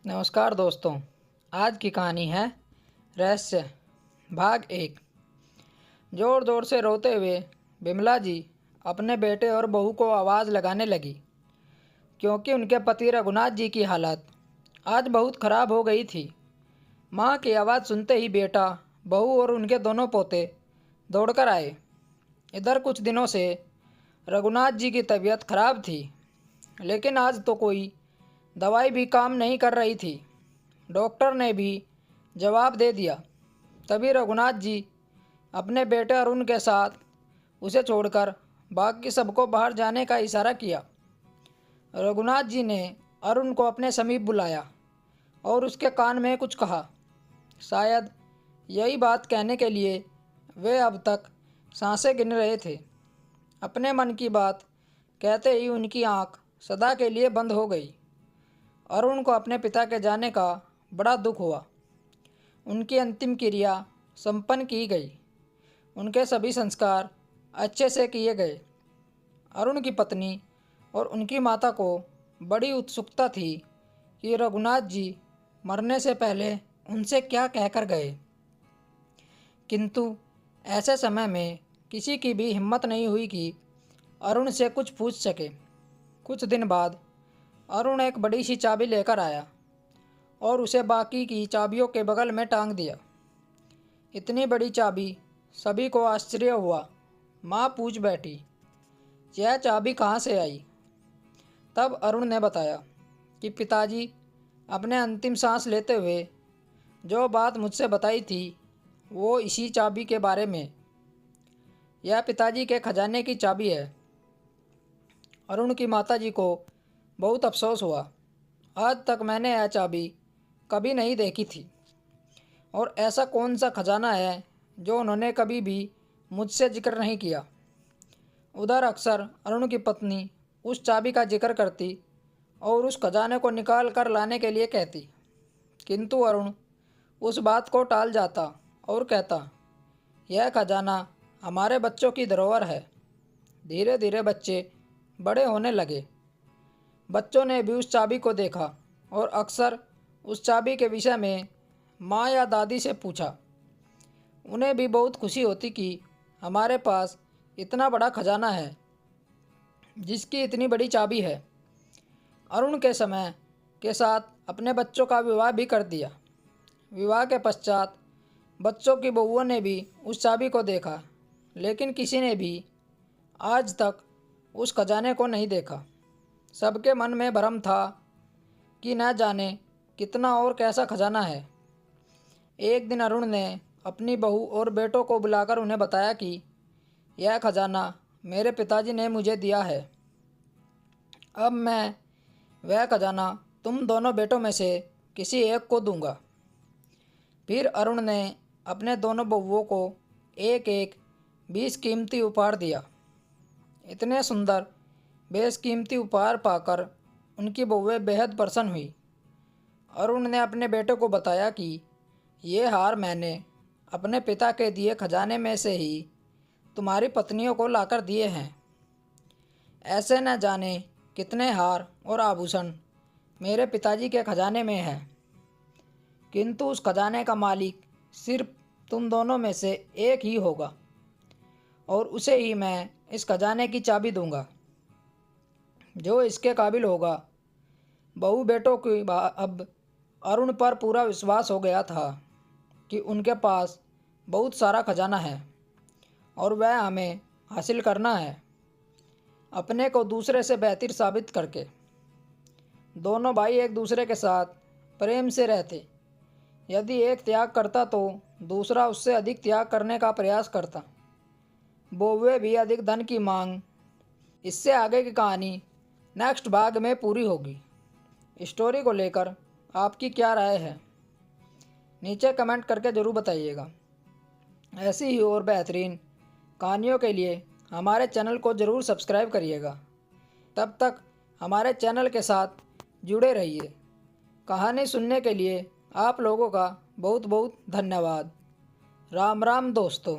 नमस्कार दोस्तों। आज की कहानी है रहस्य भाग 1। ज़ोर ज़ोर से रोते हुए बिमला जी अपने बेटे और बहू को आवाज़ लगाने लगी, क्योंकि उनके पति रघुनाथ जी की हालत आज बहुत ख़राब हो गई थी। माँ की आवाज़ सुनते ही बेटा, बहू और उनके दोनों पोते दौड़कर आए। इधर कुछ दिनों से रघुनाथ जी की तबीयत खराब थी, लेकिन आज तो कोई दवाई भी काम नहीं कर रही थी। डॉक्टर ने भी जवाब दे दिया। तभी रघुनाथ जी अपने बेटे अरुण के साथ उसे छोड़कर बाकी सबको बाहर जाने का इशारा किया। रघुनाथ जी ने अरुण को अपने समीप बुलाया और उसके कान में कुछ कहा। शायद यही बात कहने के लिए वे अब तक सांसें गिन रहे थे। अपने मन की बात कहते ही उनकी आंख सदा के लिए बंद हो गई। अरुण को अपने पिता के जाने का बड़ा दुख हुआ। उनकी अंतिम क्रिया संपन्न की गई। उनके सभी संस्कार अच्छे से किए गए। अरुण की पत्नी और उनकी माता को बड़ी उत्सुकता थी कि रघुनाथ जी मरने से पहले उनसे क्या कहकर गए, किंतु ऐसे समय में किसी की भी हिम्मत नहीं हुई कि अरुण से कुछ पूछ सके। कुछ दिन बाद अरुण एक बड़ी सी चाबी लेकर आया और उसे बाकी की चाबियों के बगल में टांग दिया। इतनी बड़ी चाबी सभी को आश्चर्य हुआ। माँ पूछ बैठी, यह चाबी कहाँ से आई? तब अरुण ने बताया कि पिताजी अपने अंतिम सांस लेते हुए जो बात मुझसे बताई थी वो इसी चाबी के बारे में। यह पिताजी के खजाने की चाबी है। अरुण की माताजी को बहुत अफसोस हुआ। आज तक मैंने यह चाबी कभी नहीं देखी थी, और ऐसा कौन सा खजाना है जो उन्होंने कभी भी मुझसे जिक्र नहीं किया। उधर अक्सर अरुण की पत्नी उस चाबी का जिक्र करती और उस खजाने को निकाल कर लाने के लिए कहती, किंतु अरुण उस बात को टाल जाता और कहता, यह खजाना हमारे बच्चों की धरोहर है। धीरे धीरे बच्चे बड़े होने लगे। बच्चों ने भी उस चाबी को देखा और अक्सर उस चाबी के विषय में माँ या दादी से पूछा। उन्हें भी बहुत खुशी होती कि हमारे पास इतना बड़ा खजाना है जिसकी इतनी बड़ी चाबी है। अरुण के समय के साथ अपने बच्चों का विवाह भी कर दिया। विवाह के पश्चात बच्चों की बहुओं ने भी उस चाबी को देखा, लेकिन किसी ने भी आज तक उस खजाने को नहीं देखा। सबके मन में भ्रम था कि न जाने कितना और कैसा खजाना है। एक दिन अरुण ने अपनी बहू और बेटों को बुलाकर उन्हें बताया कि यह खजाना मेरे पिताजी ने मुझे दिया है। अब मैं वह खजाना तुम दोनों बेटों में से किसी एक को दूंगा। फिर अरुण ने अपने दोनों बहुओं को एक एक बेशकीमती उपहार दिया। इतने सुंदर बेशकीमती उपहार पाकर उनकी बहुएं बेहद प्रसन्न हुई। अरुण ने अपने बेटे को बताया कि ये हार मैंने अपने पिता के दिए खजाने में से ही तुम्हारी पत्नियों को लाकर दिए हैं। ऐसे न जाने कितने हार और आभूषण मेरे पिताजी के खजाने में हैं, किंतु उस खजाने का मालिक सिर्फ तुम दोनों में से एक ही होगा, और उसे ही मैं इस खजाने की चाबी दूंगा। जो इसके काबिल होगा। बहू बेटों की अब अरुण पर पूरा विश्वास हो गया था कि उनके पास बहुत सारा खजाना है और वह हमें हासिल करना है, अपने को दूसरे से बेहतर साबित करके। दोनों भाई एक दूसरे के साथ प्रेम से रहते। यदि एक त्याग करता तो दूसरा उससे अधिक त्याग करने का प्रयास करता। बहुएं भी अधिक धन की मांग। इससे आगे की कहानी नेक्स्ट भाग में पूरी होगी। स्टोरी को लेकर आपकी क्या राय है, नीचे कमेंट करके ज़रूर बताइएगा। ऐसी ही और बेहतरीन कहानियों के लिए हमारे चैनल को ज़रूर सब्सक्राइब करिएगा। तब तक हमारे चैनल के साथ जुड़े रहिए। कहानी सुनने के लिए आप लोगों का बहुत बहुत धन्यवाद। राम राम दोस्तों।